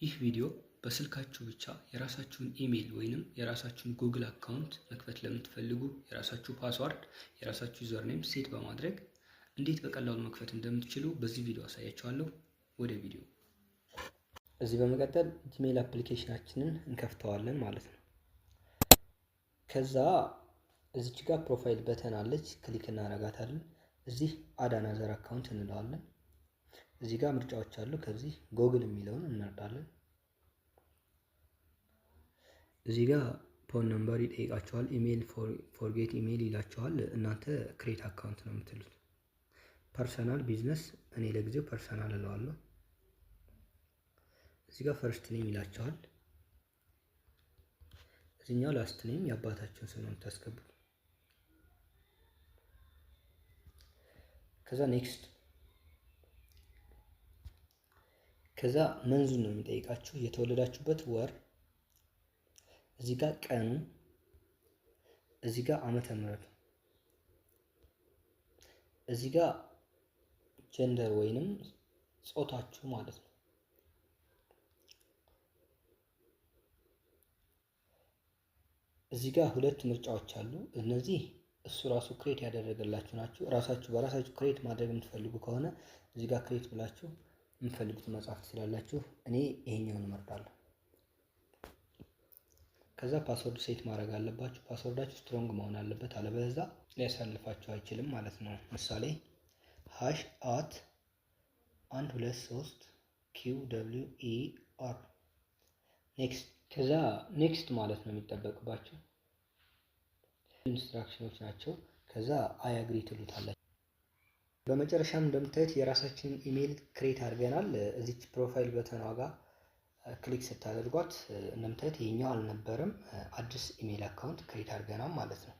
ይህ ቪዲዮ በስልካችሁ ብቻ የራሳችሁን ኢሜይል ወይንም የራሳችሁን ጉግል አካውንት መክፈት ለምትፈልጉ የራሳችሁ ፓስዋርድ፣ የራሳችሁ ዩዘርኔም ሴት በማድረግ እንዴት በቀላሉ መክፈት እንደምትችሉ በዚህ ቪዲዮ አሳያችኋለሁ። ወደ ቪዲዮ። እዚህ በመቀጠል ጂሜል አፕሊኬሽናችንን እንከፍተዋለን ማለት ነው። ከዛ እዚች ጋር ፕሮፋይል በተን አለች፣ ክሊክ እናረጋታለን። እዚህ አድ አናዘር አካውንት እንለዋለን። እዚህ ጋር ምርጫዎች አሉ። ከዚህ ጎግል የሚለውን እንመርጣለን። እዚህ ጋር ፎን ነምበር ይጠይቃቸዋል። ኢሜይል ፎርጌት ኢሜይል ይላቸዋል። እናንተ ክሬት አካውንት ነው የምትሉት። ፐርሰናል ቢዝነስ፣ እኔ ለጊዜው ፐርሰናል እለዋለሁ። እዚህ ጋር ፈርስት ኔም ይላቸዋል። እዚህኛው ላስት ኔም የአባታችሁን ስም ነው የምታስገቡት። ከዛ ኔክስት። ከዛ መንዙን ነው የሚጠይቃችሁ፣ የተወለዳችሁበት ወር፣ እዚህ ጋር ቀኑ፣ እዚህ ጋር ዓመተ ምህረቱ፣ እዚህ ጋር ጀንደር ወይንም ጾታችሁ ማለት ነው። እዚህ ጋር ሁለት ምርጫዎች አሉ። እነዚህ እሱ ራሱ ክሬት ያደረገላችሁ ናቸው። ራሳችሁ በራሳችሁ ክሬት ማድረግ የምትፈልጉ ከሆነ እዚህ ጋር ክሬት ብላችሁ የምትፈልጉትን መጻፍ ትችላላችሁ። እኔ ይሄኛውን እመርጣለሁ። ከዛ ፓስወርድ ሴት ማድረግ አለባችሁ። ፓስወርዳችሁ ስትሮንግ መሆን አለበት፣ አለበለዚያ ሊያሳልፋችሁ አይችልም ማለት ነው። ምሳሌ #@ 123 QWER ኔክስት። ከዛ ኔክስት ማለት ነው የሚጠበቅባችሁ። ኢንስትራክሽኖች ናቸው። ከዛ አይ አግሪ ትሉታላችሁ። በመጨረሻም እንደምታዩት የራሳችንን ኢሜይል ክሬት አድርገናል። እዚች ፕሮፋይል በተኗ ጋር ክሊክ ስታደርጓት እንደምታዩት ይሄኛው አልነበረም፣ አዲስ ኢሜይል አካውንት ክሬት አድርገናል ማለት ነው።